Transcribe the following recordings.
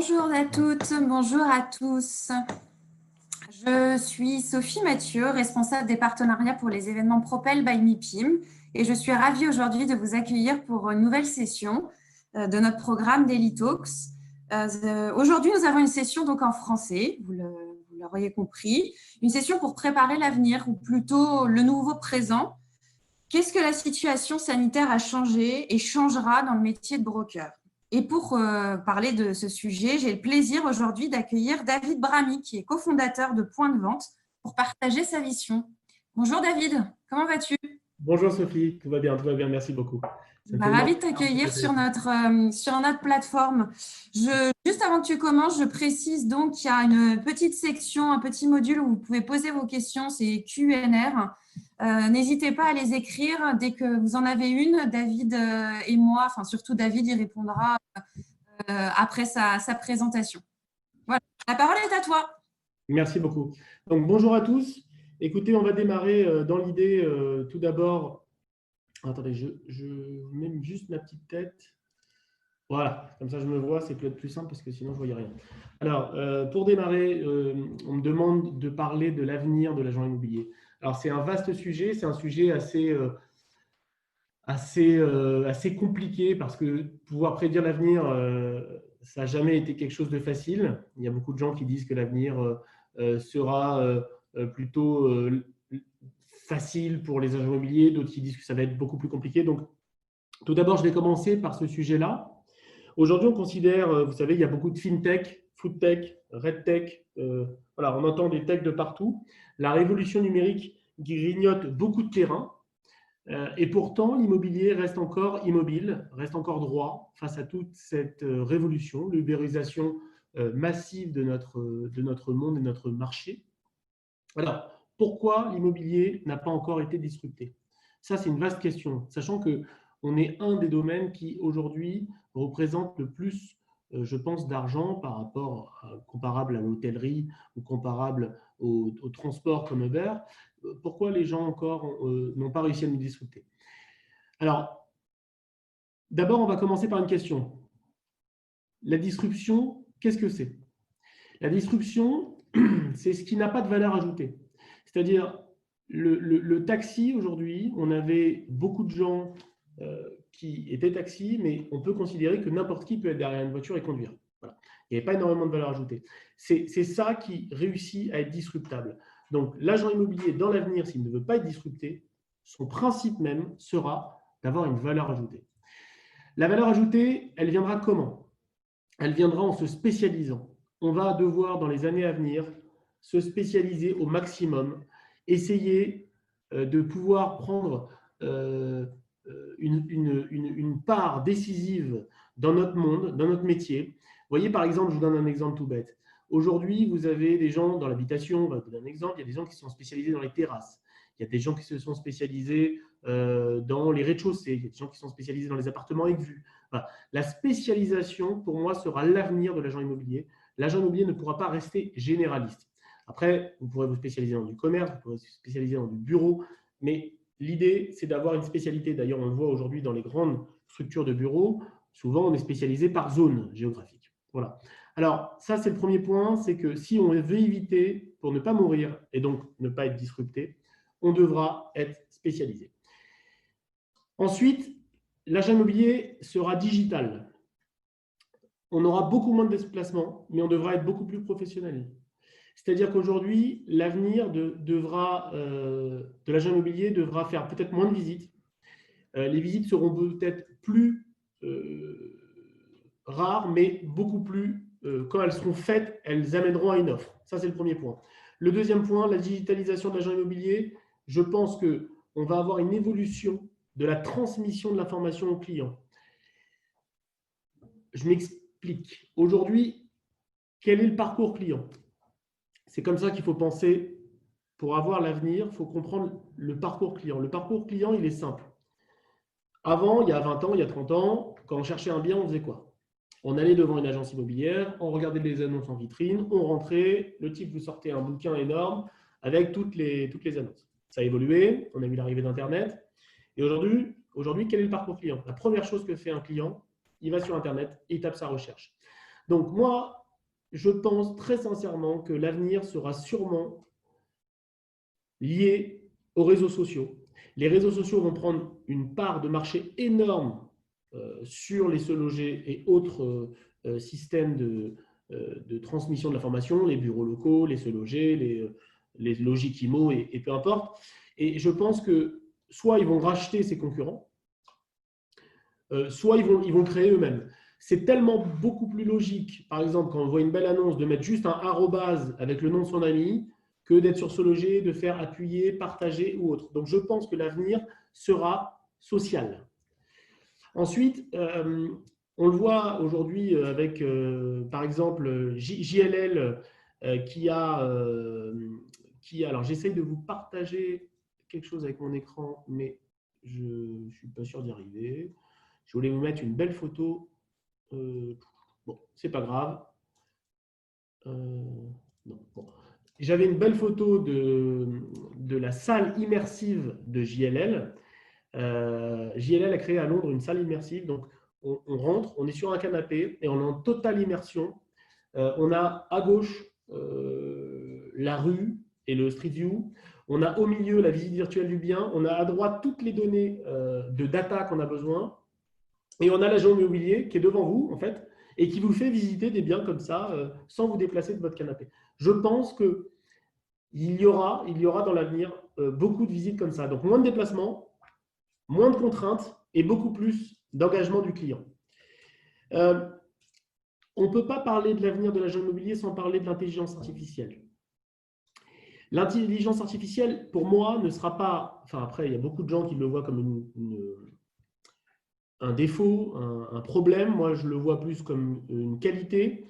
Bonjour à toutes, bonjour à tous. Je suis Sophie Mathieu, responsable des partenariats pour les événements Propel by MIPIM, et je suis ravie aujourd'hui de vous accueillir pour une nouvelle session de notre programme Daily Talks. Aujourd'hui, nous avons une session donc en français, vous l'auriez compris, une session pour préparer l'avenir, ou plutôt le nouveau présent. Qu'est-ce que la situation sanitaire a changé et changera dans le métier de broker? Et pour parler de ce sujet, j'ai le plaisir aujourd'hui d'accueillir David Bramy, qui est cofondateur de Point de Vente, pour partager sa vision. Bonjour David, comment vas-tu? Bonjour Sophie, tout va bien, merci beaucoup. Ravi de t'accueillir sur notre plateforme. Juste avant que tu commences, je précise donc qu'il y a une petite section, un petit module où vous pouvez poser vos questions, c'est Q&R. N'hésitez pas à les écrire dès que vous en avez une. David et moi, enfin surtout David, y répondra après sa présentation. Voilà, la parole est à toi. Merci beaucoup. Donc bonjour à tous. Écoutez, on va démarrer dans l'idée tout d'abord. Attendez, je mets juste ma petite tête. Voilà, comme ça je me vois, c'est peut-être plus simple parce que sinon je ne voyais rien. Alors, pour démarrer, on me demande de parler de l'avenir de l'agent immobilier. Alors, c'est un vaste sujet, c'est un sujet assez compliqué parce que pouvoir prédire l'avenir, ça n'a jamais été quelque chose de facile. Il y a beaucoup de gens qui disent que l'avenir sera plutôt facile pour les agents immobiliers, d'autres qui disent que ça va être beaucoup plus compliqué. Donc, tout d'abord, je vais commencer par ce sujet-là. Aujourd'hui, on considère, vous savez, il y a beaucoup de fintech, foodtech, redtech. Voilà, on entend des techs de partout. La révolution numérique grignote beaucoup de terrain. Et pourtant, l'immobilier reste encore immobile, reste encore droit face à toute cette révolution, l'ubérisation massive de notre monde et de notre marché. Alors, pourquoi l'immobilier n'a pas encore été disrupté? Ça, c'est une vaste question, sachant qu'on est un des domaines qui, aujourd'hui, représente le plus, je pense, d'argent par rapport comparable à l'hôtellerie ou comparable au transport comme Uber. Pourquoi les gens encore n'ont pas réussi à nous disrupter? Alors, d'abord, on va commencer par une question. La disruption, qu'est-ce que c'est? La disruption, c'est ce qui n'a pas de valeur ajoutée. C'est-à-dire, le taxi, aujourd'hui, on avait beaucoup de gens qui étaient taxis, mais on peut considérer que n'importe qui peut être derrière une voiture et conduire. Voilà. Il n'y avait pas énormément de valeur ajoutée. C'est ça qui réussit à être disruptable. Donc, l'agent immobilier, dans l'avenir, s'il ne veut pas être disrupté, son principe même sera d'avoir une valeur ajoutée. La valeur ajoutée, elle viendra comment? Elle viendra en se spécialisant. On va devoir, dans les années à venir, se spécialiser au maximum, essayer de pouvoir prendre une part décisive dans notre monde, dans notre métier. Vous voyez, par exemple, je vous donne un exemple tout bête. Aujourd'hui, vous avez des gens dans l'habitation, je vous donne un exemple, il y a des gens qui sont spécialisés dans les terrasses, il y a des gens qui se sont spécialisés dans les rez-de-chaussée, il y a des gens qui sont spécialisés dans les appartements avec vue. Voilà. La spécialisation, pour moi, sera l'avenir de l'agent immobilier. L'agent immobilier ne pourra pas rester généraliste. Après, vous pourrez vous spécialiser dans du commerce, vous pourrez vous spécialiser dans du bureau, mais l'idée, c'est d'avoir une spécialité. D'ailleurs, on le voit aujourd'hui dans les grandes structures de bureaux, souvent on est spécialisé par zone géographique. Voilà. Alors, ça, c'est le premier point, c'est que si on veut éviter, pour ne pas mourir et donc ne pas être disrupté, on devra être spécialisé. Ensuite, l'agent immobilier sera digital. On aura beaucoup moins de déplacements, mais on devra être beaucoup plus professionnel. C'est-à-dire qu'aujourd'hui, l'avenir de l'agent immobilier devra faire peut-être moins de visites. Les visites seront peut-être plus rares, mais beaucoup plus, quand elles seront faites, elles amèneront à une offre. Ça, c'est le premier point. Le deuxième point, la digitalisation de l'agent immobilier. Je pense qu'on va avoir une évolution de la transmission de l'information au client. Je m'explique. Aujourd'hui, quel est le parcours client? C'est comme ça qu'il faut penser. Pour avoir l'avenir, il faut comprendre le parcours client. Le parcours client, il est simple. Avant, il y a 20 ans, il y a 30 ans, quand on cherchait un bien, on faisait quoi? On allait devant une agence immobilière, on regardait les annonces en vitrine, on rentrait, le type vous sortait un bouquin énorme avec toutes les annonces. Ça a évolué, on a eu l'arrivée d'Internet. Et aujourd'hui, quel est le parcours client? La première chose que fait un client, il va sur Internet et il tape sa recherche. Donc moi, je pense très sincèrement que l'avenir sera sûrement lié aux réseaux sociaux. Les réseaux sociaux vont prendre une part de marché énorme sur les se loger et autres systèmes de transmission de l'information, les bureaux locaux, les se loger, les logiques IMO et peu importe. Et je pense que soit ils vont racheter ces concurrents, soit ils vont créer eux-mêmes. C'est tellement beaucoup plus logique, par exemple, quand on voit une belle annonce, de mettre juste un arrobase avec le nom de son ami, que d'être sur ce loger, de faire appuyer, partager ou autre. Donc, je pense que l'avenir sera social. Ensuite, on le voit aujourd'hui avec, par exemple, JLL alors j'essaye de vous partager quelque chose avec mon écran, mais je ne suis pas sûr d'y arriver. Je voulais vous mettre une belle photo. Bon, c'est pas grave. Non, bon. J'avais une belle photo de la salle immersive de JLL. JLL a créé à Londres une salle immersive. Donc, on rentre, on est sur un canapé et on est en totale immersion. On a à gauche la rue et le Street View. On a au milieu la visite virtuelle du bien. On a à droite toutes les données de data qu'on a besoin. Et on a l'agent immobilier qui est devant vous, en fait, et qui vous fait visiter des biens comme ça, sans vous déplacer de votre canapé. Je pense qu'il y aura dans l'avenir beaucoup de visites comme ça. Donc, moins de déplacements, moins de contraintes et beaucoup plus d'engagement du client. On ne peut pas parler de l'avenir de l'agent immobilier sans parler de l'intelligence artificielle. L'intelligence artificielle, pour moi, ne sera pas… Enfin, après, il y a beaucoup de gens qui le voient comme un défaut, un problème. Moi, je le vois plus comme une qualité.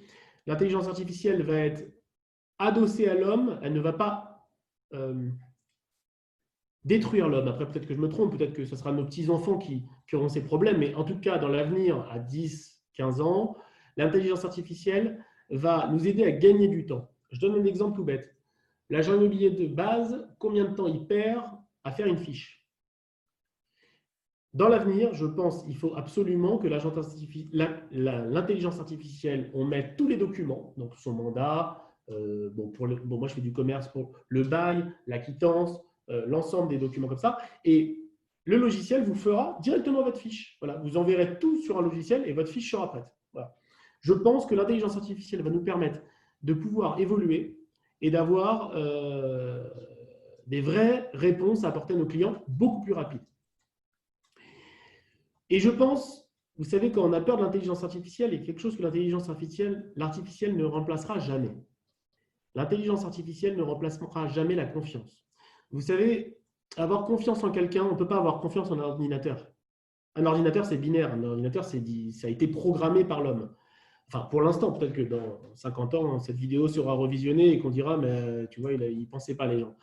L'intelligence artificielle va être adossée à l'homme. Elle ne va pas détruire l'homme. Après, peut-être que je me trompe. Peut-être que ce sera nos petits-enfants qui auront ces problèmes. Mais en tout cas, dans l'avenir, à 10, 15 ans, l'intelligence artificielle va nous aider à gagner du temps. Je donne un exemple tout bête. L'agent immobilier de base, combien de temps il perd à faire une fiche? Dans l'avenir, je pense qu'il faut absolument que l'intelligence artificielle, on mette tous les documents, donc son mandat, moi je fais du commerce pour le bail, la quittance, l'ensemble des documents comme ça, et le logiciel vous fera directement votre fiche. Voilà, vous enverrez tout sur un logiciel et votre fiche sera prête. Voilà. Je pense que l'intelligence artificielle va nous permettre de pouvoir évoluer et d'avoir des vraies réponses à apporter à nos clients beaucoup plus rapides. Et je pense, vous savez, quand on a peur de l'intelligence artificielle, il y a quelque chose que l'intelligence artificielle ne remplacera jamais. L'intelligence artificielle ne remplacera jamais la confiance. Vous savez, avoir confiance en quelqu'un, on ne peut pas avoir confiance en un ordinateur. Un ordinateur, c'est binaire. Un ordinateur, ça a été programmé par l'homme. Enfin, pour l'instant, peut-être que dans 50 ans, cette vidéo sera revisionnée et qu'on dira, mais tu vois, il ne pensait pas les gens.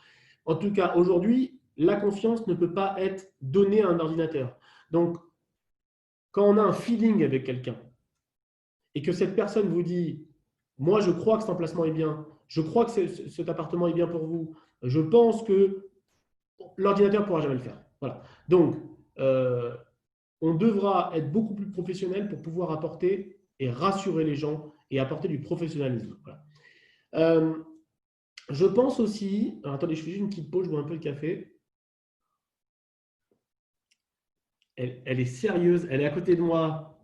En tout cas, aujourd'hui, la confiance ne peut pas être donnée à un ordinateur. Donc, quand on a un feeling avec quelqu'un et que cette personne vous dit « moi, je crois que cet emplacement est bien, je crois que cet appartement est bien pour vous, je pense que l'ordinateur ne pourra jamais le faire. » Voilà. Donc, on devra être beaucoup plus professionnel pour pouvoir apporter et rassurer les gens et apporter du professionnalisme. Voilà. Je pense aussi… Alors, attendez, je fais juste une petite pause, je bois un peu de café. Elle est sérieuse, elle est à côté de moi.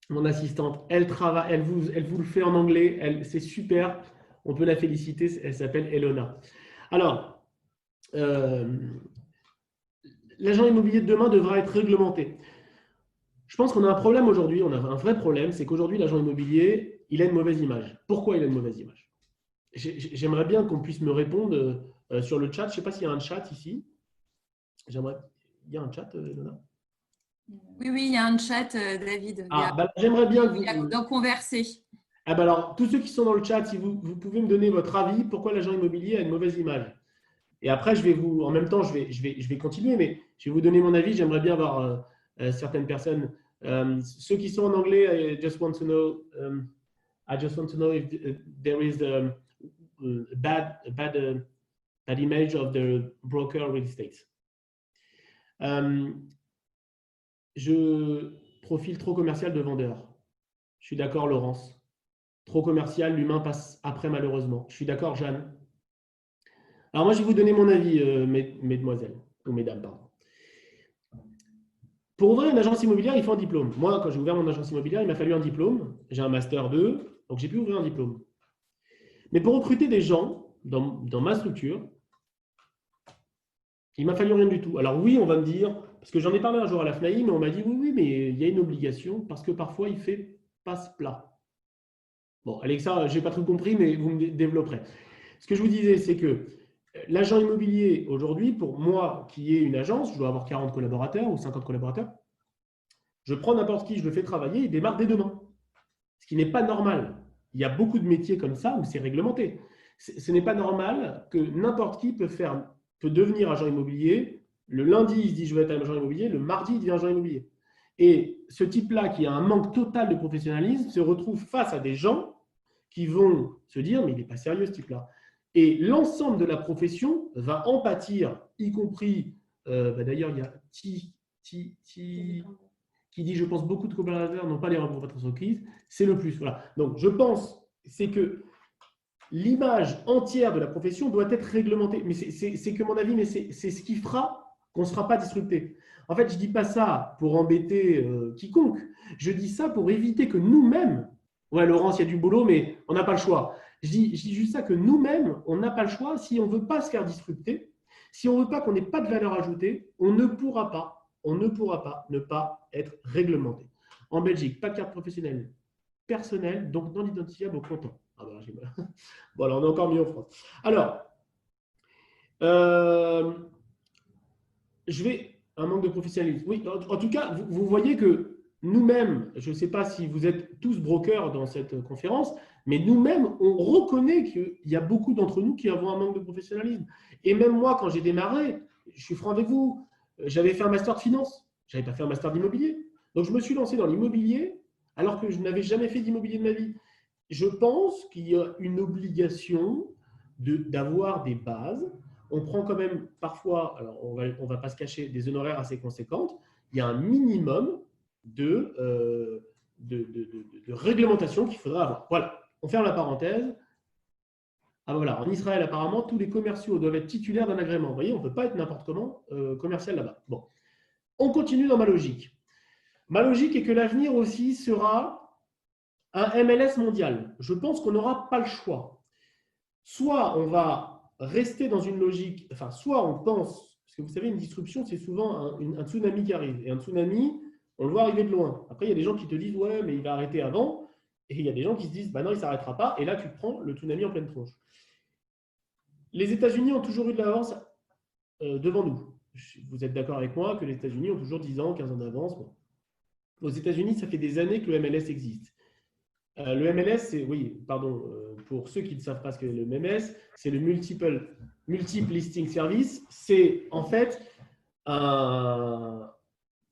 Mon assistante, elle travaille, elle vous le fait en anglais, c'est super, on peut la féliciter, elle s'appelle Elona. Alors, l'agent immobilier de demain devra être réglementé. Je pense qu'on a un problème aujourd'hui, on a un vrai problème, c'est qu'aujourd'hui, l'agent immobilier, il a une mauvaise image. Pourquoi il a une mauvaise image? J'aimerais bien qu'on puisse me répondre sur le chat. Je ne sais pas s'il y a un chat ici. Il y a un chat, Elona? Oui, il y a un chat, David. J'aimerais bien que il y a d'en converser. Alors, tous ceux qui sont dans le chat, si vous pouvez me donner votre avis, pourquoi l'agent immobilier a une mauvaise image? Et après, en même temps, je vais continuer, mais je vais vous donner mon avis. J'aimerais bien avoir certaines personnes. Ceux qui sont en anglais, I just want to know if there is a bad image of the broker real estate. Profil trop commercial de vendeur. Je suis d'accord, Laurence. trop commercial, l'humain passe après malheureusement. Je suis d'accord, Jeanne? Alors moi, je vais vous donner mon avis, mesdemoiselles, ou mesdames, pardon. Pour ouvrir une agence immobilière, il faut un diplôme. Moi, quand j'ai ouvert mon agence immobilière, il m'a fallu un diplôme. J'ai un master 2, donc j'ai pu ouvrir un diplôme. Mais pour recruter des gens dans ma structure, il m'a fallu rien du tout. Alors oui, on va me dire, parce que j'en ai parlé un jour à la FNAI, mais on m'a dit oui, mais il y a une obligation parce que parfois il fait passe-plat. Bon, Alexa, je n'ai pas tout compris, mais vous me développerez. Ce que je vous disais, c'est que l'agent immobilier, aujourd'hui, pour moi qui ai une agence, je dois avoir 40 collaborateurs ou 50 collaborateurs, je prends n'importe qui, je le fais travailler, il démarre dès demain. Ce qui n'est pas normal. Il y a beaucoup de métiers comme ça où c'est réglementé. Ce n'est pas normal que n'importe qui peut devenir agent immobilier. Le lundi, il se dit je vais être agent immobilier. Le mardi, il devient agent immobilier. Et ce type-là, qui a un manque total de professionnalisme, se retrouve face à des gens qui vont se dire mais il n'est pas sérieux ce type-là. Et l'ensemble de la profession va en pâtir, y compris, d'ailleurs, il y a qui dit, je pense, beaucoup de collaborateurs n'ont pas les représentants entreprises, c'est le plus. Voilà. Donc, je pense, c'est que l'image entière de la profession doit être réglementée. Mais c'est que mon avis, mais c'est ce qui fera qu'on ne sera pas disrupté. En fait, je ne dis pas ça pour embêter quiconque. Je dis ça pour éviter que nous-mêmes, ouais, Laurence, il y a du boulot, mais on n'a pas le choix. Je dis juste ça, que nous-mêmes, on n'a pas le choix. Si on ne veut pas se faire disrupter, si on ne veut pas qu'on n'ait pas de valeur ajoutée, on ne pourra pas ne pas être réglementé. En Belgique, pas de carte professionnelle personnelle, donc non identifiable au comptant. Ah ben, j'ai mal. Bon, alors on est encore mieux en France. Alors, un manque de professionnalisme. Oui, en tout cas, vous voyez que nous-mêmes, je ne sais pas si vous êtes tous brokers dans cette conférence, mais nous-mêmes, on reconnaît qu'il y a beaucoup d'entre nous qui avons un manque de professionnalisme. Et même moi, quand j'ai démarré, je suis franc avec vous, j'avais fait un master de finance, je n'avais pas fait un master d'immobilier. Donc, je me suis lancé dans l'immobilier alors que je n'avais jamais fait d'immobilier de ma vie. Je pense qu'il y a une obligation d'avoir des bases. On prend quand même parfois, alors on va pas se cacher, des honoraires assez conséquentes. Il y a un minimum de réglementation qu'il faudra avoir. Voilà, on ferme la parenthèse. Ah voilà, en Israël, apparemment, tous les commerciaux doivent être titulaires d'un agrément. Vous voyez, on ne peut pas être n'importe comment commercial là-bas. Bon, on continue dans ma logique. Ma logique est que l'avenir aussi sera un MLS mondial. Je pense qu'on n'aura pas le choix. Soit on va rester dans une logique, enfin, soit on pense, parce que vous savez, une disruption, c'est souvent un tsunami qui arrive. Et un tsunami, on le voit arriver de loin. Après, il y a des gens qui te disent, ouais, mais il va arrêter avant. Et il y a des gens qui se disent, bah non, il ne s'arrêtera pas. Et là, tu prends le tsunami en pleine tronche. Les États-Unis ont toujours eu de l'avance devant nous. Vous êtes d'accord avec moi que les États-Unis ont toujours 10 ans, 15 ans d'avance. Bon. Aux États-Unis, ça fait des années que le MLS existe. Le MLS, c'est, oui, pardon, pour ceux qui ne savent pas ce que le MLS, c'est le Multiple Listing Service. C'est en fait un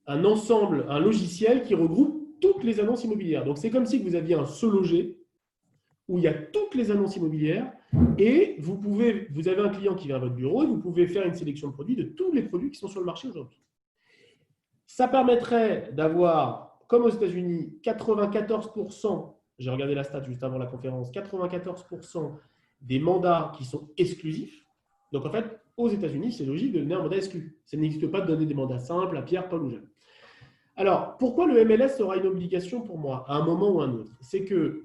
ensemble, un logiciel qui regroupe toutes les annonces immobilières. Donc, c'est comme si vous aviez un SeLoger où il y a toutes les annonces immobilières et vous avez un client qui vient à votre bureau et vous pouvez faire une sélection de produits de tous les produits qui sont sur le marché aujourd'hui. Ça permettrait d'avoir, comme aux États-Unis, 94%, j'ai regardé la stat juste avant la conférence, 94% des mandats qui sont exclusifs. Donc en fait, aux États-Unis, c'est logique de donner un mandat exclu. Ça n'existe pas de donner des mandats simples à Pierre, Paul ou Jeanne. Alors, pourquoi le MLS aura une obligation pour moi, à un moment ou à un autre? C'est que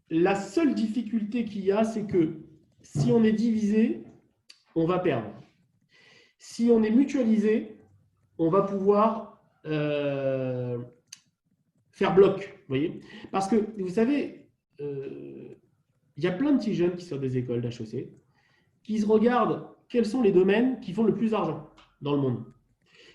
la seule difficulté qu'il y a, c'est que si on est divisé, on va perdre. Si on est mutualisé, on va pouvoir faire bloc. Vous voyez? Parce que, vous savez, il y a plein de petits jeunes qui sortent des écoles d'HEC, qui se regardent quels sont les domaines qui font le plus d'argent dans le monde.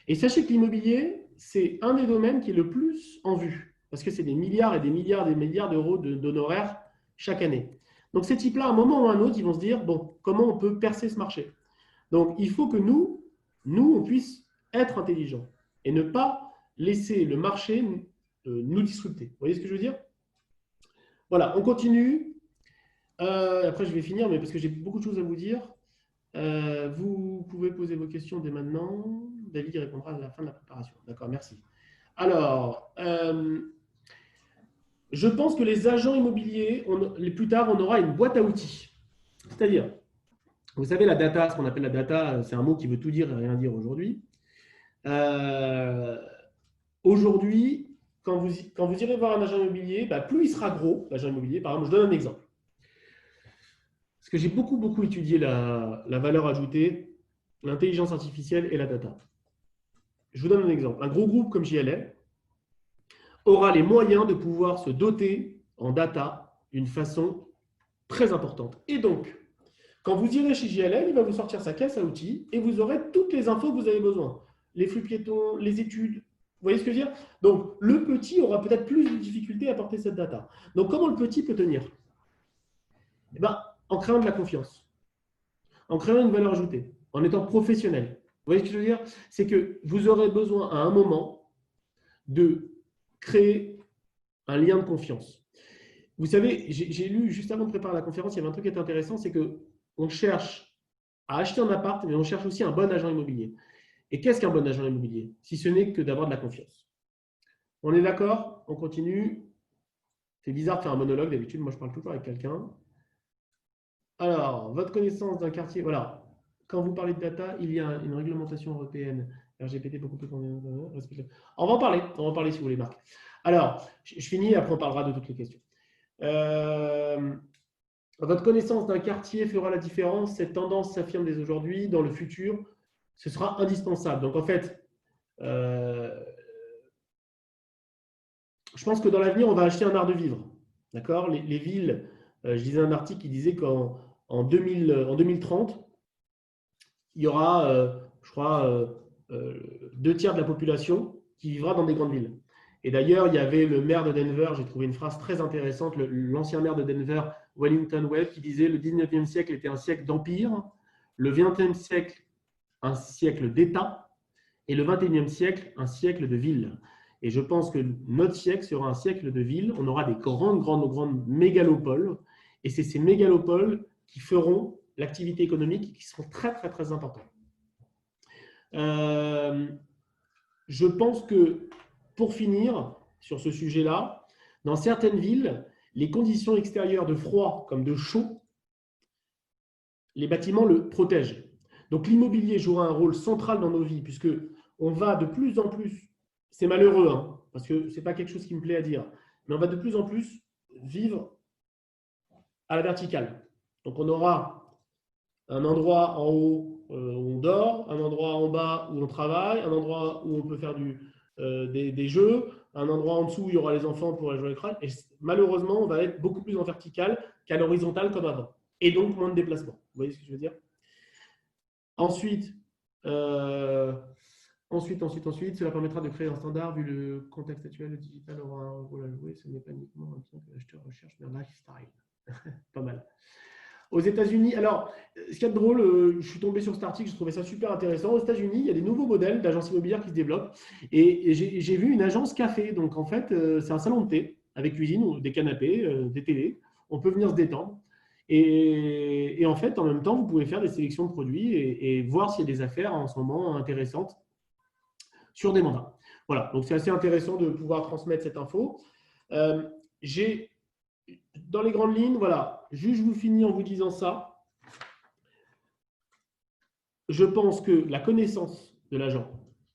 Et sachez que l'immobilier, c'est un des domaines qui est le plus en vue, parce que c'est des milliards et des milliards d'euros d'honoraires chaque année. Donc ces types-là, à un moment ou à un autre, ils vont se dire, bon, comment on peut percer ce marché? Donc il faut que nous, on puisse être intelligents et ne pas laisser le marché nous disrupter. Vous voyez ce que je veux dire? Voilà, on continue. Après, je vais finir, mais parce que j'ai beaucoup de choses à vous dire. Vous pouvez poser vos questions dès maintenant. David répondra à la fin de la préparation. D'accord, merci. Alors, je pense que les agents immobiliers, plus tard, on aura une boîte à outils. C'est-à-dire, vous savez, la data, ce qu'on appelle la data, c'est un mot qui veut tout dire et rien dire aujourd'hui. Aujourd'hui, quand vous irez voir un agent immobilier, plus il sera gros, l'agent immobilier, par exemple, je donne un exemple. Parce que j'ai beaucoup étudié la valeur ajoutée, l'intelligence artificielle et la data. Je vous donne un exemple. Un gros groupe comme JLL aura les moyens de pouvoir se doter en data d'une façon très importante. Et donc, quand vous irez chez JLL, il va vous sortir sa caisse à outils et vous aurez toutes les infos que vous avez besoin. Les flux piétons, les études. Vous voyez ce que je veux dire? Donc, le petit aura peut-être plus de difficultés à porter cette data. Donc, comment le petit peut tenir? Eh ben, en créant de la confiance, en créant une valeur ajoutée, en étant professionnel. Vous voyez ce que je veux dire? C'est que vous aurez besoin à un moment de créer un lien de confiance. Vous savez, j'ai lu juste avant de préparer la conférence, il y avait un truc qui était intéressant, c'est qu'on cherche à acheter un appart, mais on cherche aussi un bon agent immobilier. Et qu'est-ce qu'un bon agent immobilier? Si ce n'est que d'avoir de la confiance. On est d'accord? On continue. C'est bizarre de faire un monologue, d'habitude, moi je parle toujours avec quelqu'un. Alors, votre connaissance d'un quartier, voilà. Quand vous parlez de data, il y a une réglementation européenne, RGPD beaucoup plus. On va en parler si vous voulez, Marc. Alors, je finis, après on parlera de toutes les questions. Votre connaissance d'un quartier fera la différence. Cette tendance s'affirme dès aujourd'hui. Dans le futur, ce sera indispensable. Donc, en fait, je pense que dans l'avenir, on va acheter un art de vivre. D'accord? Les villes, je lisais un article qui disait qu'en 2030, il y aura, je crois, 2 tiers de la population qui vivra dans des grandes villes. Et d'ailleurs, il y avait le maire de Denver, j'ai trouvé une phrase très intéressante, l'ancien maire de Denver, Wellington Webb, qui disait le 19e siècle était un siècle d'empire, le 20e siècle un siècle d'État et le 21e siècle un siècle de ville. Et je pense que notre siècle sera un siècle de ville. On aura des grandes mégalopoles. Et c'est ces mégalopoles qui feront l'activité économique qui seront très importantes. Je pense que, pour finir sur ce sujet-là, dans certaines villes, les conditions extérieures de froid comme de chaud, les bâtiments le protègent. Donc l'immobilier jouera un rôle central dans nos vies, puisque on va de plus en plus, c'est malheureux, hein, parce que ce n'est pas quelque chose qui me plaît à dire, mais on va de plus en plus vivre à la verticale. Donc on aura un endroit en haut où on dort, un endroit en bas où on travaille, un endroit où on peut faire des jeux, un endroit en dessous où il y aura les enfants pour aller jouer à l'écran. Et malheureusement, on va être beaucoup plus en vertical qu'à l'horizontale comme avant. Et donc moins de déplacements. Vous voyez ce que je veux dire? Ensuite, cela permettra de créer un standard. Vu le contexte actuel, le digital aura un rôle à jouer. Ce n'est pas uniquement un truc que l'acheteur recherche, mais un lifestyle. Pas mal. Aux États-Unis, alors, ce qui est drôle, je suis tombé sur cet article, je trouvais ça super intéressant. Aux États-Unis, il y a des nouveaux modèles d'agences immobilières qui se développent. Et j'ai vu une agence café. Donc, en fait, c'est un salon de thé avec cuisine, des canapés, des télés. On peut venir se détendre. Et en fait, en même temps, vous pouvez faire des sélections de produits et voir s'il y a des affaires en ce moment intéressantes sur des mandats. Voilà, donc c'est assez intéressant de pouvoir transmettre cette info. Dans les grandes lignes, voilà, juste je vous finis en vous disant ça. Je pense que la connaissance de l'agent,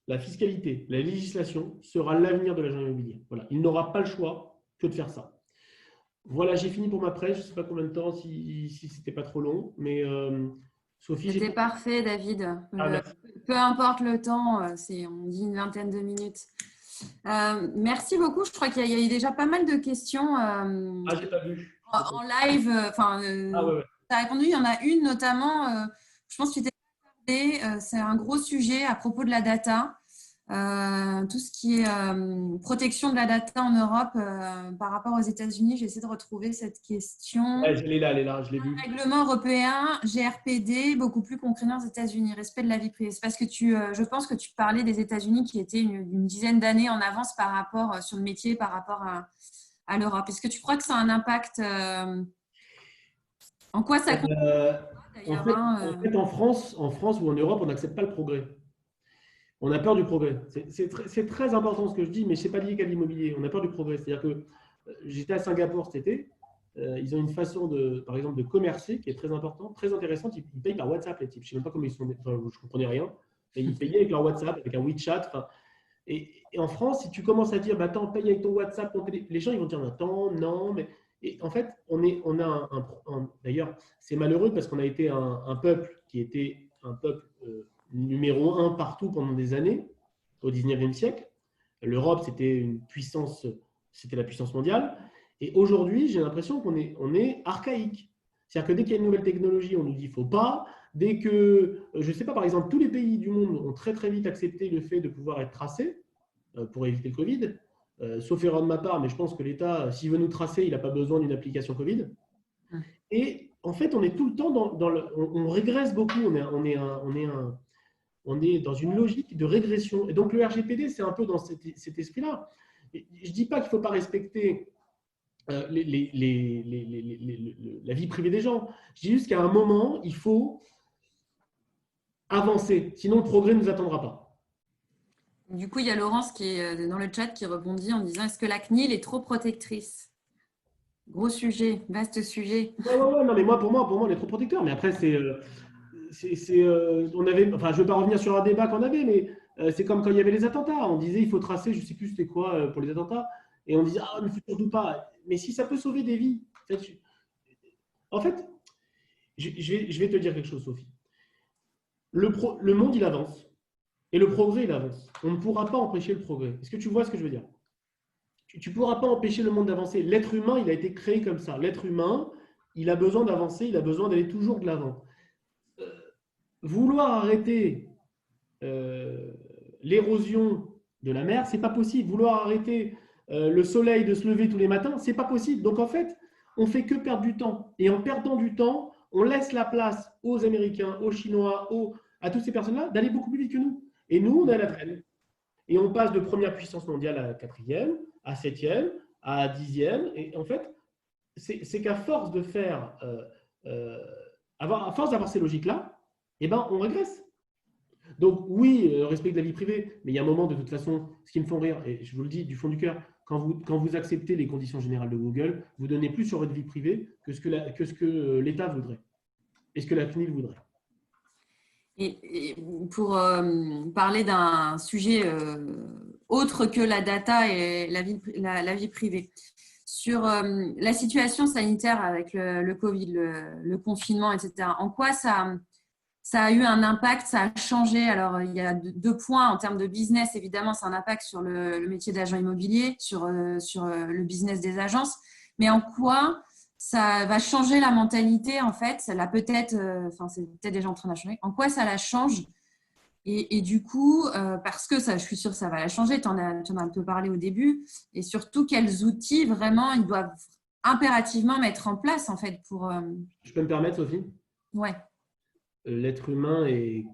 la fiscalité, la législation sera l'avenir de l'agent immobilier. Voilà, il n'aura pas le choix que de faire ça. Voilà, j'ai fini pour ma presse. Je ne sais pas combien de temps, si ce n'était pas trop long, mais Sophie. C'était parfait, David. Ah, Peu importe le temps, on dit une vingtaine de minutes. Merci beaucoup. Je crois qu'il y a eu déjà pas mal de questions j'ai pas vu. en live. Ouais. Tu as répondu. Il y en a une notamment, je pense que tu t'es attardé. C'est un gros sujet à propos de la data. Tout ce qui est protection de la data en Europe par rapport aux États-Unis. J'essaie de retrouver cette question. Ouais, elle est là, je l'ai vue. Règlement européen, GRPD, beaucoup plus contraignant aux États-Unis, respect de la vie privée. C'est parce que je pense que tu parlais des États-Unis qui étaient une dizaine d'années en avance par rapport sur le métier, par rapport à l'Europe. Est-ce que tu crois que ça a un impact en quoi ça compte En fait, en France ou en Europe, on n'accepte pas le progrès. On a peur du progrès. C'est très important ce que je dis, mais ce n'est pas lié qu'à l'immobilier. On a peur du progrès. C'est-à-dire que j'étais à Singapour cet été. Ils ont une façon, par exemple, de commercer qui est très importante, très intéressante. Ils payent par WhatsApp, les types. Je ne sais même pas comment ils sont. Enfin, je ne comprenais rien. Et ils payaient avec leur WhatsApp, avec un WeChat. Enfin, et en France, si tu commences à dire, bah, attends, paye avec ton WhatsApp, les gens ils vont dire, attends, non. Mais et en fait, d'ailleurs, c'est malheureux parce qu'on a été un peuple qui était un peuple numéro un partout pendant des années, au 19e siècle. L'Europe, c'était la puissance mondiale. Et aujourd'hui, j'ai l'impression qu'on est archaïque. C'est-à-dire que dès qu'il y a une nouvelle technologie, on nous dit qu'il ne faut pas. Dès que, je ne sais pas, par exemple, tous les pays du monde ont très très vite accepté le fait de pouvoir être tracés pour éviter le Covid. Sauf erreur de ma part, mais je pense que l'État, s'il veut nous tracer, il n'a pas besoin d'une application Covid. Et en fait, on est tout le temps on régresse beaucoup. On est dans une logique de régression. Et donc, le RGPD, c'est un peu dans cet esprit-là. Je ne dis pas qu'il ne faut pas respecter la vie privée des gens. Je dis juste qu'à un moment, il faut avancer. Sinon, le progrès ne nous attendra pas. Du coup, il y a Laurence qui est dans le chat qui rebondit en disant: est-ce que la CNIL est trop protectrice? Gros sujet, vaste sujet. Ouais, non, mais pour moi, on est trop protecteur. Mais après, enfin, je ne veux pas revenir sur un débat qu'on avait, mais c'est comme quand il y avait les attentats. On disait il faut tracer, je ne sais plus c'était quoi pour les attentats, et on disait ne faut surtout pas. Mais si ça peut sauver des vies, en fait, je vais te dire quelque chose, Sophie. Le monde il avance et le progrès il avance. On ne pourra pas empêcher le progrès. Est-ce que tu vois ce que je veux dire? Tu ne pourras pas empêcher le monde d'avancer. L'être humain, il a été créé comme ça. L'être humain, il a besoin d'avancer, il a besoin d'aller toujours de l'avant. Vouloir arrêter l'érosion de la mer, c'est pas possible. Vouloir arrêter le soleil de se lever tous les matins, c'est pas possible. Donc en fait, on fait que perdre du temps. Et en perdant du temps, on laisse la place aux Américains, aux Chinois, à toutes ces personnes-là d'aller beaucoup plus vite que nous. Et nous, on est à la traîne. Et on passe de première puissance mondiale à quatrième, à septième, à dixième. Et en fait, c'est qu'à force de faire, à force d'avoir ces logiques-là, eh ben, on régresse. Donc oui, respect de la vie privée, mais il y a un moment, de toute façon, ce qui me font rire, et je vous le dis du fond du cœur, quand vous acceptez les conditions générales de Google, vous donnez plus sur votre vie privée que ce que l'État voudrait, et ce que la CNIL voudrait. Et pour parler d'un sujet autre que la data et la vie privée, sur la situation sanitaire avec le Covid, le confinement, etc., en quoi ça a eu un impact, ça a changé? Alors, il y a deux points en termes de business. Évidemment, c'est un impact sur le métier d'agent immobilier, sur le business des agences. Mais en quoi ça va changer la mentalité, en fait? Ça l'a peut-être, c'est peut-être déjà en train de changer. En quoi ça la change? Et du coup, parce que ça, je suis sûre que ça va la changer, tu en as un peu parlé au début. Et surtout, quels outils vraiment ils doivent impérativement mettre en place, en fait, pour… Je peux me permettre, Sophie? Ouais. L'être humain est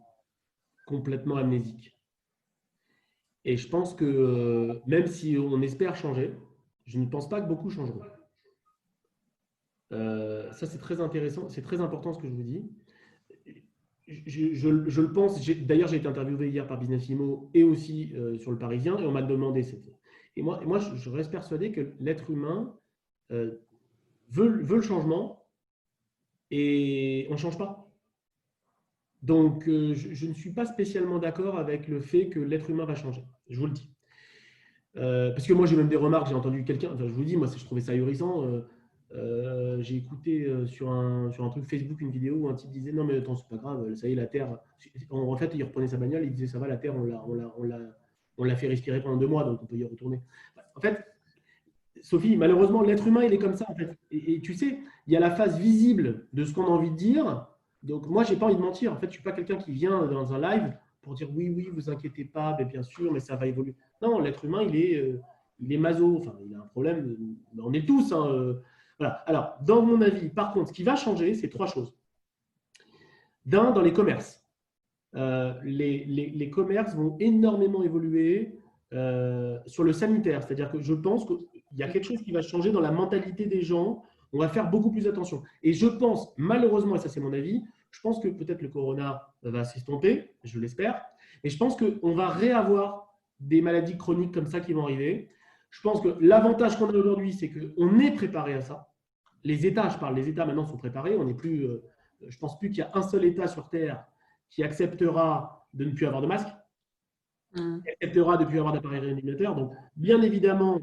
complètement amnésique. Et je pense que même si on espère changer, je ne pense pas que beaucoup changeront. Ça, c'est très intéressant, c'est très important ce que je vous dis. Je le pense. D'ailleurs, j'ai été interviewé hier par Business Immo et aussi sur le Parisien, et on m'a demandé. Et moi, je reste persuadé que l'être humain veut le changement et on ne change pas. Donc, je ne suis pas spécialement d'accord avec le fait que l'être humain va changer. Je vous le dis. Parce que moi, j'ai même des remarques. J'ai entendu quelqu'un, enfin, je vous dis, moi, je trouvais ça ahurissant. J'ai écouté sur un truc Facebook une vidéo où un type disait non mais attends, c'est pas grave, ça y est, la Terre, en fait il reprenait sa bagnole, il disait ça va, la Terre on l'a fait respirer pendant 2 mois, donc on peut y retourner. En fait, Sophie, malheureusement l'être humain il est comme ça en fait, et tu sais, il y a la face visible de ce qu'on a envie de dire. Donc moi j'ai pas envie de mentir, en fait je suis pas quelqu'un qui vient dans un live pour dire oui vous inquiétez pas, mais bien sûr, mais ça va évoluer. Non, l'être humain il est maso, enfin il a un problème, on est tous voilà. Alors, dans mon avis, par contre, ce qui va changer, c'est 3 choses. Dans les commerces. Les commerces vont énormément évoluer sur le sanitaire. C'est-à-dire que je pense qu'il y a quelque chose qui va changer dans la mentalité des gens. On va faire beaucoup plus attention. Et je pense, malheureusement, et ça c'est mon avis, Je pense que peut-être le corona va s'estomper, je l'espère. Et je pense qu'on va réavoir des maladies chroniques comme ça qui vont arriver. Je pense que l'avantage qu'on a aujourd'hui, c'est qu'on est préparé à ça. Les États, je parle, les États maintenant sont préparés. On n'est plus, je ne pense plus qu'il y a un seul État sur Terre qui acceptera de ne plus avoir de masque, qui acceptera de ne plus avoir d'appareil réanimateur. Donc, bien évidemment,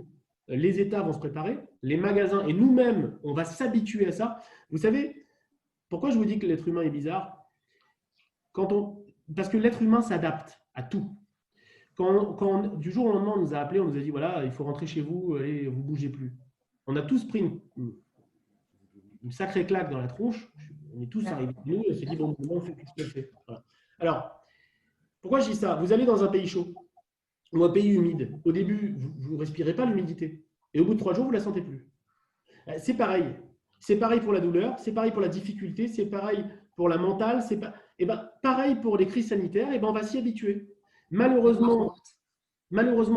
les États vont se préparer, les magasins et nous-mêmes, on va s'habituer à ça. Vous savez, pourquoi je vous dis que l'être humain est bizarre? Parce que l'être humain s'adapte à tout. Quand du jour au lendemain, on nous a appelés, on nous a dit, voilà, il faut rentrer chez vous et vous ne bougez plus. On a tous pris une sacrée claque dans la tronche. On est tous arrivés chez nous et on s'est dit, bon, on fait ce qu'on fait. Voilà. Alors, pourquoi je dis ça? Vous allez dans un pays chaud ou un pays humide. Au début, vous ne respirez pas l'humidité. Et au bout de 3 jours, vous ne la sentez plus. C'est pareil. C'est pareil pour la douleur, c'est pareil pour la difficulté, c'est pareil pour la mentale. Pareil pour les crises sanitaires, on va s'y habituer. Malheureusement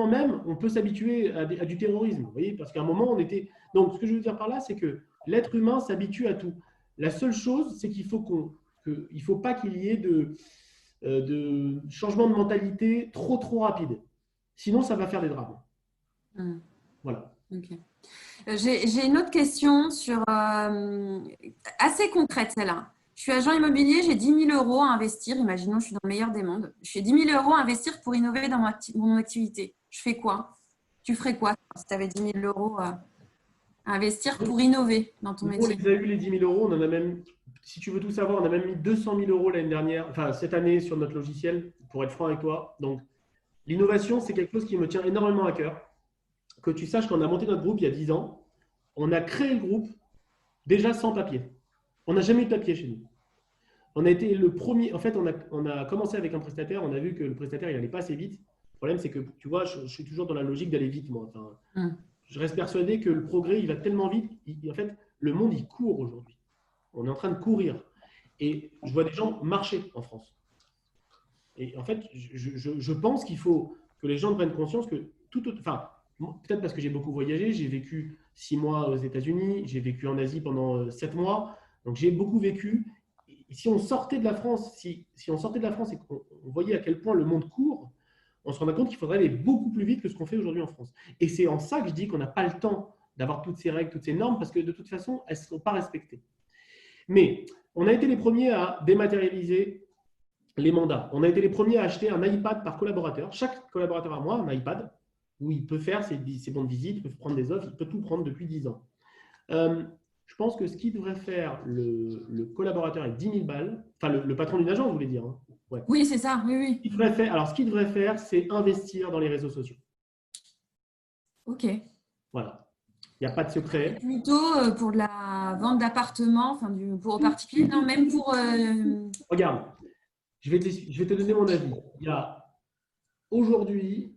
même, on peut s'habituer à du terrorisme. Vous voyez, parce qu'à un moment, on était… Donc, ce que je veux dire par là, c'est que l'être humain s'habitue à tout. La seule chose, c'est qu'il ne faut pas qu'il y ait de changement de mentalité trop rapide. Sinon, ça va faire des drames. Voilà. Okay. J'ai une autre question assez concrète, celle-là. Je suis agent immobilier, j'ai 10 000 € à investir. Imaginons, je suis dans le meilleur des mondes. Je fais 10 000 € à investir pour innover dans mon activité. Je fais quoi? Tu ferais quoi si tu avais 10 000 € à investir pour innover dans ton métier? On les a eu les 10 000 €. On en a même, si tu veux tout savoir, on a même mis 200 000 € l'année dernière, enfin cette année sur notre logiciel, pour être franc avec toi. Donc, l'innovation, c'est quelque chose qui me tient énormément à cœur. Que tu saches qu'on a monté notre groupe il y a 10 ans. On a créé le groupe déjà sans papier. On n'a jamais eu de papier chez nous. On a été le premier. En fait, on a commencé avec un prestataire. On a vu que le prestataire, il n'allait pas assez vite. Le problème, c'est que, tu vois, je suis toujours dans la logique d'aller vite, moi. Enfin, je reste persuadé que le progrès, il va tellement vite. En fait, le monde, il court aujourd'hui. On est en train de courir. Et je vois des gens marcher en France. Et en fait, je pense qu'il faut que les gens prennent conscience que peut-être parce que j'ai beaucoup voyagé, j'ai vécu 6 mois aux États-Unis, j'ai vécu en Asie pendant 7 mois, donc j'ai beaucoup vécu. Et si on sortait de la France, si on sortait de la France et qu'on voyait à quel point le monde court, on se rendrait compte qu'il faudrait aller beaucoup plus vite que ce qu'on fait aujourd'hui en France. Et c'est en ça que je dis qu'on n'a pas le temps d'avoir toutes ces règles, toutes ces normes, parce que de toute façon, elles ne sont pas respectées. Mais on a été les premiers à dématérialiser les mandats. On a été les premiers à acheter un iPad par collaborateur. Chaque collaborateur a moi un iPad où il peut faire ses bons de visite, il peut prendre des offres, il peut tout prendre depuis 10 ans. Je pense que ce qu'il devrait faire le collaborateur avec 10 000 balles, enfin le patron d'une agence, vous voulez dire, hein. Ouais. Oui, c'est ça, oui. Ce qu'il devrait faire, c'est investir dans les réseaux sociaux. Ok. Voilà. Il n'y a pas de secret. Plutôt pour de la vente d'appartements, pour particulier, non, même pour… Regarde, je vais te donner mon avis. Aujourd'hui,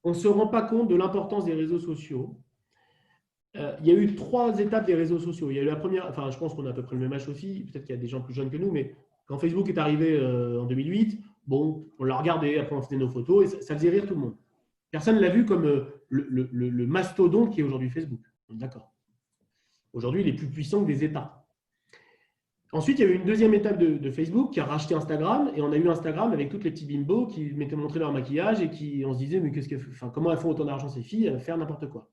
on ne se rend pas compte de l'importance des réseaux sociaux. Il y a eu 3 étapes des réseaux sociaux. Il y a eu la première, enfin, je pense qu'on a à peu près le même âge aussi. Peut-être qu'il y a des gens plus jeunes que nous, mais quand Facebook est arrivé en 2008, bon, on l'a regardé, après on faisait nos photos et ça faisait rire tout le monde. Personne ne l'a vu comme le mastodonte qui est aujourd'hui Facebook. D'accord. Aujourd'hui, il est plus puissant que des États. Ensuite, il y a eu une deuxième étape de Facebook qui a racheté Instagram et on a eu Instagram avec toutes les petits bimbos qui mettaient montrer leur maquillage et on se disait mais comment elles font autant d'argent ces filles à faire n'importe quoi.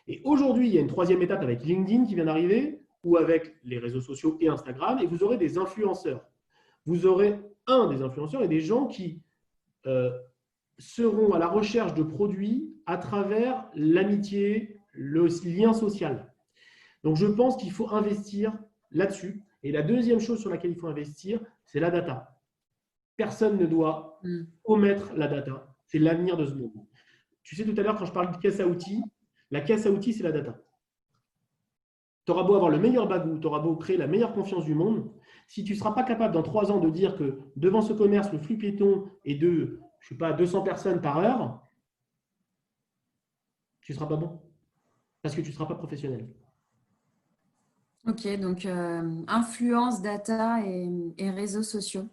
Et aujourd'hui, il y a une 3e étape avec LinkedIn qui vient d'arriver ou avec les réseaux sociaux et Instagram et vous aurez des influenceurs. Vous aurez des influenceurs et des gens qui seront à la recherche de produits à travers l'amitié, le lien social. Donc, je pense qu'il faut investir là-dessus. Et la deuxième chose sur laquelle il faut investir, c'est la data. Personne ne doit omettre la data. C'est l'avenir de ce monde. Tu sais, tout à l'heure, quand je parle de caisse à outils, la caisse à outils, c'est la data. Tu auras beau avoir le meilleur bagou, tu auras beau créer la meilleure confiance du monde, si tu ne seras pas capable dans 3 ans de dire que devant ce commerce, le flux piéton est de, 200 personnes par heure, tu ne seras pas bon. Parce que tu ne seras pas professionnel. Ok, donc influence, data et réseaux sociaux.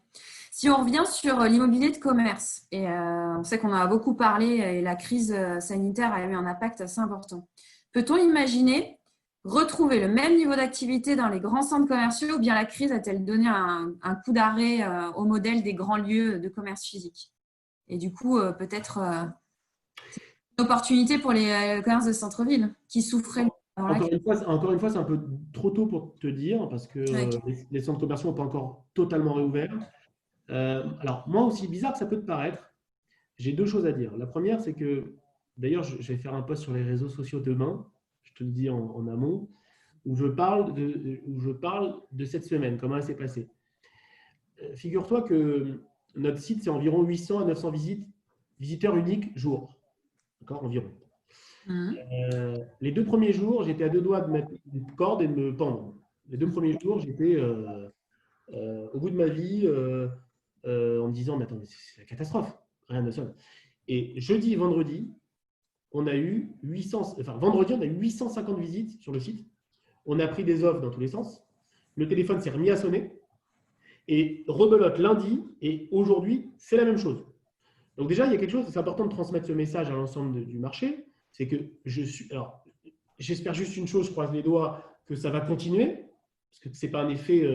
Si on revient sur l'immobilier de commerce, et on sait qu'on en a beaucoup parlé et la crise sanitaire a eu un impact assez important. Peut-on imaginer retrouver le même niveau d'activité dans les grands centres commerciaux ou bien la crise a-t-elle donné un coup d'arrêt au modèle des grands lieux de commerce physique? Et du coup, peut-être une opportunité pour les commerces de centre-ville qui souffraient avant la crise. Encore une fois, c'est un peu trop tôt pour te dire parce que Ouais. les centres commerciaux n'ont pas encore totalement réouvert. Alors, moi, aussi bizarre que ça peut te paraître, j'ai deux choses à dire. La première, c'est que, d'ailleurs, je vais faire un post sur les réseaux sociaux demain, je te le dis en amont, où je parle de cette semaine, comment elle s'est passée. Figure-toi que notre site, c'est environ 800 à 900 visiteurs uniques jour. D'accord, environ. Les 2 premiers jours, j'étais à 2 doigts de mettre une corde et de me pendre. Les 2 premiers jours, j'étais au bout de ma vie en me disant, mais attends, c'est la catastrophe, rien ne sonne. Et jeudi et vendredi, on a eu 850 visites sur le site. On a pris des offres dans tous les sens. Le téléphone s'est remis à sonner. Et rebelote lundi, et aujourd'hui, c'est la même chose. Donc déjà, il y a quelque chose, c'est important de transmettre ce message à l'ensemble du marché, c'est que j'espère juste une chose, je croise les doigts, que ça va continuer, parce que ce n'est pas un effet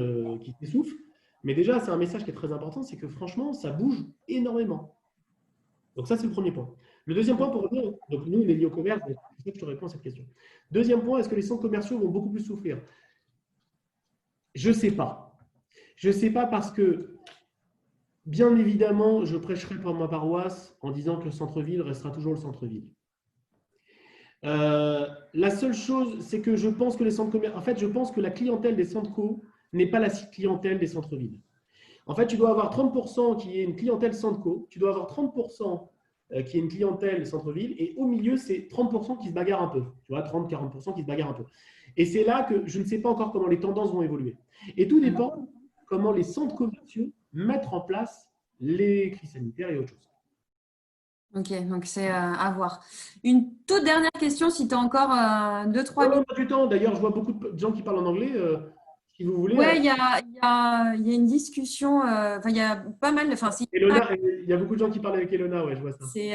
qui s'essouffle, mais déjà, c'est un message qui est très important, c'est que franchement, ça bouge énormément. Donc ça, c'est le premier point. Le deuxième point, pour revenir, donc nous, les lieux commerce, c'est pour ça que je te réponds à cette question. Deuxième point, est-ce que les centres commerciaux vont beaucoup plus souffrir? Je ne sais pas. Je ne sais pas parce que, bien évidemment, je prêcherai pour ma paroisse en disant que le centre-ville restera toujours le centre-ville. La seule chose, c'est que je pense que les centres commerciaux, en fait, je pense que la clientèle des centres co n'est pas la clientèle des centres-villes. En fait, tu dois avoir 30% qui est une clientèle centre co, tu dois avoir 30% qui est une clientèle centre-ville, et au milieu, c'est 30% qui se bagarrent un peu. Tu vois, 30-40% qui se bagarrent un peu. Et c'est là que je ne sais pas encore comment les tendances vont évoluer. Et tout dépend comment les centres commerciaux mettent en place les crises sanitaires et autre chose. Ok, donc c'est à voir. Une toute dernière question, si tu as encore 2-3 minutes. Pas du temps. D'ailleurs, je vois beaucoup de gens qui parlent en anglais. Si vous voulez. Ouais, il y a une discussion, il y a pas mal de. Elona, il y a beaucoup de gens qui parlent avec Elona, ouais, je vois ça. C'est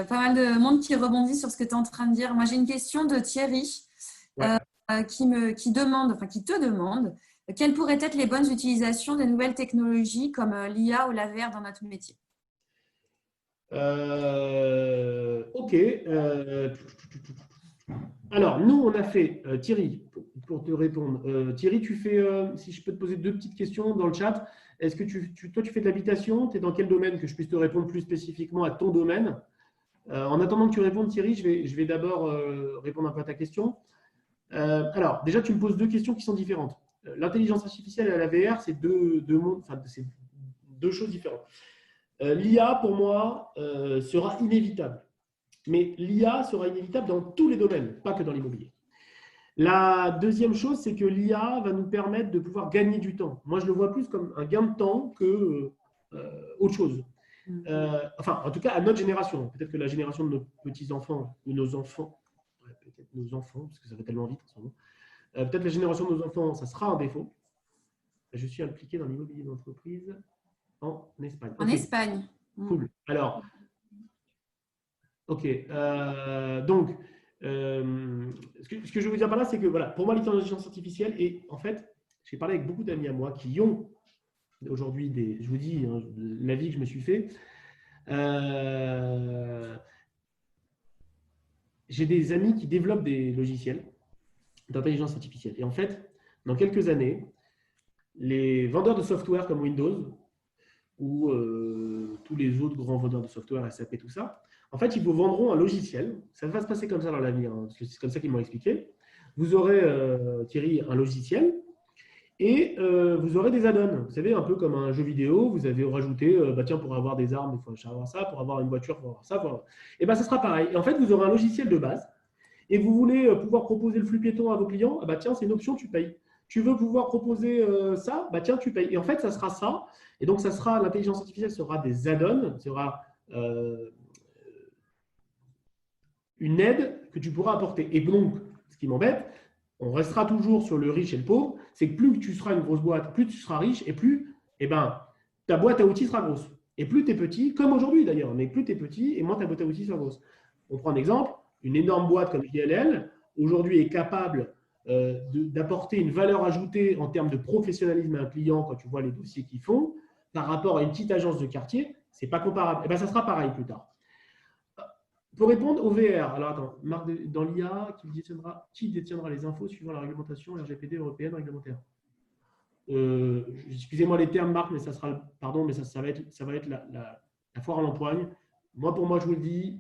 pas mal de monde qui rebondit sur ce que tu es en train de dire. Moi, j'ai une question de Thierry qui te demande quelles pourraient être les bonnes utilisations des nouvelles technologies comme l'IA ou la VR dans notre métier. Ok. Alors, nous, on a fait, Thierry, pour te répondre. Thierry, tu fais, si je peux te poser deux petites questions dans le chat. Est-ce que toi, tu fais de l'habitation? Tu es dans quel domaine que je puisse te répondre plus spécifiquement à ton domaine? En attendant que tu répondes, Thierry, je vais d'abord répondre un peu à ta question. Alors, déjà, tu me poses deux questions qui sont différentes. L'intelligence artificielle et la VR, c'est c'est deux choses différentes. L'IA, pour moi, sera inévitable. Mais l'IA sera inévitable dans tous les domaines, pas que dans l'immobilier. La deuxième chose, c'est que l'IA va nous permettre de pouvoir gagner du temps. Moi, je le vois plus comme un gain de temps que autre chose. Enfin, en tout cas, à notre génération. Peut-être que la génération de nos petits-enfants ou nos enfants, peut-être nos enfants, parce que ça va tellement vite en ce moment, peut-être la génération de nos enfants, ça sera un défaut. Je suis impliqué dans l'immobilier d'entreprise en Espagne. En Espagne. Cool. Alors, ok. Donc, ce que je veux vous dire par là, c'est que voilà, pour moi, l'intelligence artificielle, et en fait, j'ai parlé avec beaucoup d'amis à moi qui ont aujourd'hui je vous dis, hein, l'avis que je me suis fait. J'ai des amis qui développent des logiciels d'intelligence artificielle. Et en fait, dans quelques années, les vendeurs de software comme Windows ou tous les autres grands vendeurs de software, SAP, tout ça, en fait, ils vous vendront un logiciel. Ça va se passer comme ça dans l'avenir, hein, parce que c'est comme ça qu'ils m'ont expliqué. Vous aurez, Thierry, un logiciel et vous aurez des add-ons. Vous savez, un peu comme un jeu vidéo, vous avez rajouté, tiens, pour avoir des armes, il faut avoir ça, pour avoir une voiture, il faut avoir ça. Et bien, ça sera pareil. Et en fait, vous aurez un logiciel de base et vous voulez pouvoir proposer le flux piéton à vos clients, tiens, c'est une option, tu payes. Tu veux pouvoir proposer ça, tiens, tu payes. Et en fait, ça sera ça. Et donc, l'intelligence artificielle sera des add-ons, sera une aide que tu pourras apporter. Et donc, ce qui m'embête, on restera toujours sur le riche et le pauvre, c'est que plus tu seras une grosse boîte, plus tu seras riche et plus ta boîte à outils sera grosse. Et plus tu es petit, comme aujourd'hui d'ailleurs, mais plus tu es petit et moins ta boîte à outils sera grosse. On prend un exemple, une énorme boîte comme JLL, aujourd'hui est capable d'apporter une valeur ajoutée en termes de professionnalisme à un client quand tu vois les dossiers qu'ils font, par rapport à une petite agence de quartier, ce n'est pas comparable. Et bien, ça sera pareil plus tard. Pour répondre au VR, alors attends, Marc, dans l'IA, qui détiendra les infos suivant la réglementation RGPD européenne réglementaire? Excusez-moi les termes, Marc, mais ça sera, pardon, mais ça va être la foire à l'empoigne. Pour moi, je vous le dis,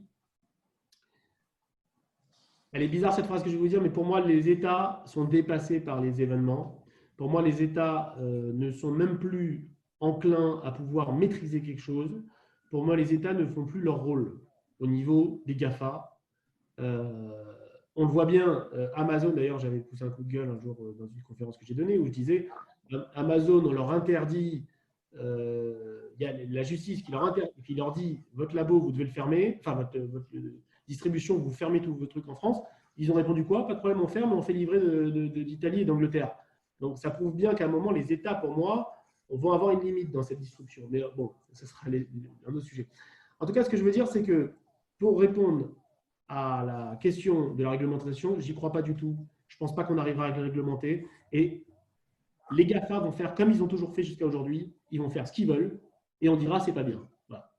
elle est bizarre cette phrase que je vais vous dire, mais pour moi, les États sont dépassés par les événements. Pour moi, les États ne sont même plus enclins à pouvoir maîtriser quelque chose. Pour moi, les États ne font plus leur rôle au niveau des GAFA. On le voit bien, Amazon, d'ailleurs, j'avais poussé un coup de gueule un jour dans une conférence que j'ai donnée où je disais, Amazon, on leur interdit, il y a la justice qui leur dit, votre labo, vous devez le fermer, enfin, votre distribution, vous fermez tous vos trucs en France. Ils ont répondu quoi? Pas de problème, on ferme, on fait livrer d'Italie et d'Angleterre. Donc, ça prouve bien qu'à un moment, les États, pour moi, vont avoir une limite dans cette disruption. Mais bon, ce sera un autre sujet. En tout cas, ce que je veux dire, c'est que pour répondre à la question de la réglementation, j'y crois pas du tout. Je pense pas qu'on arrivera à la réglementer. Et les GAFA vont faire comme ils ont toujours fait jusqu'à aujourd'hui. Ils vont faire ce qu'ils veulent et on dira c'est pas bien. Voilà.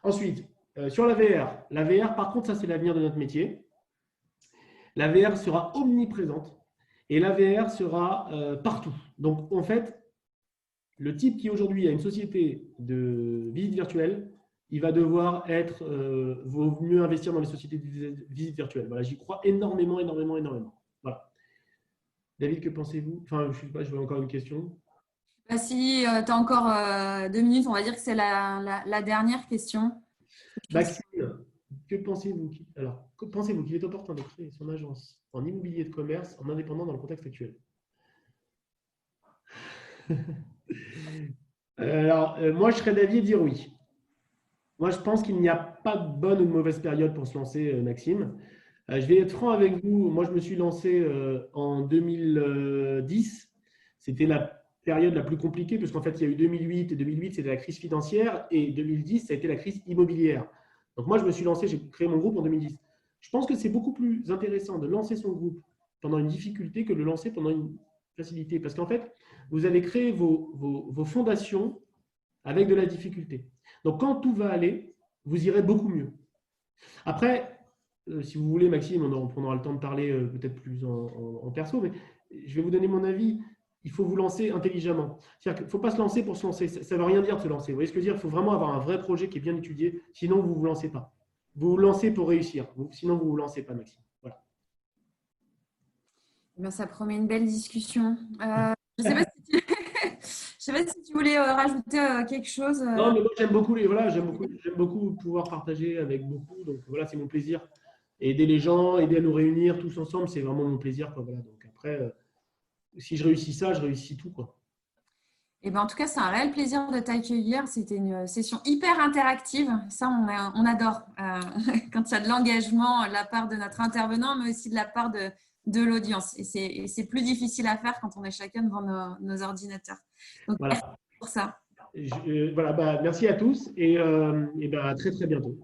Ensuite, sur la VR, par contre, ça c'est l'avenir de notre métier. La VR sera omniprésente et la VR sera partout. Donc, en fait, le type qui aujourd'hui a une société de visite virtuelle, il va devoir vaut mieux investir dans les sociétés de visite virtuelle. Voilà, j'y crois énormément. Voilà. David, que pensez-vous? Enfin, je ne sais pas, je vois encore une question. Si tu as encore 2 minutes, on va dire que c'est la dernière question. Maxime, que pensez-vous? Alors, pensez-vous qu'il est opportun de créer son agence en immobilier de commerce en indépendant dans le contexte actuel? Alors, moi, je serais d'avis de dire oui. Moi, je pense qu'il n'y a pas de bonne ou de mauvaise période pour se lancer, Maxime. Je vais être franc avec vous. Moi, je me suis lancé en 2010. C'était la période la plus compliquée parce qu'en fait, il y a eu 2008 et 2008, c'était la crise financière et 2010, ça a été la crise immobilière. Donc, moi, je me suis lancé, j'ai créé mon groupe en 2010. Je pense que c'est beaucoup plus intéressant de lancer son groupe pendant une difficulté que de le lancer pendant une facilité. Parce qu'en fait, vous allez créer vos fondations avec de la difficulté. Donc, quand tout va aller, vous irez beaucoup mieux. Après, si vous voulez, Maxime, on prendra le temps de parler peut-être plus en perso, mais je vais vous donner mon avis. Il faut vous lancer intelligemment. C'est-à-dire qu'il ne faut pas se lancer pour se lancer. Ça ne veut rien dire de se lancer. Vous voyez ce que je veux dire? Il faut vraiment avoir un vrai projet qui est bien étudié. Sinon, vous ne vous lancez pas. Vous vous lancez pour réussir. Sinon, vous ne vous lancez pas, Maxime. Voilà. Bien, ça promet une belle discussion. Je ne sais pas si je sais pas si tu voulais rajouter quelque chose. Non, mais moi, j'aime beaucoup, j'aime beaucoup pouvoir partager avec beaucoup. Donc, voilà, c'est mon plaisir. Aider les gens, aider à nous réunir tous ensemble, c'est vraiment mon plaisir. Quoi. Voilà. Donc, après, si je réussis ça, je réussis tout. Quoi. Et ben, en tout cas, c'est un réel plaisir de t'accueillir. C'était une session hyper interactive. Ça, on adore quand il y a de l'engagement de la part de notre intervenant, mais aussi de la part de l'audience. Et c'est plus difficile à faire quand on est chacun devant nos ordinateurs. Donc, voilà. Merci pour ça. Merci à tous et à très, très bientôt.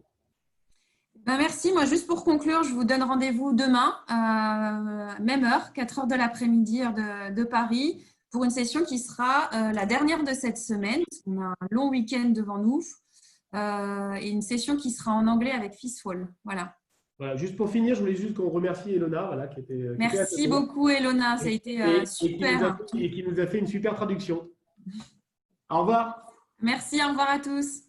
Merci. Moi, juste pour conclure, je vous donne rendez-vous demain, même heure, 4 heures de l'après-midi, heure de Paris, pour une session qui sera la dernière de cette semaine. On a un long week-end devant nous et une session qui sera en anglais avec Fishwall. Voilà. Voilà, juste pour finir, je voulais juste qu'on remercie Elona. Voilà, Merci beaucoup, Elona. Ça a été super. Et qui nous a fait une super traduction. Au revoir. Merci, au revoir à tous.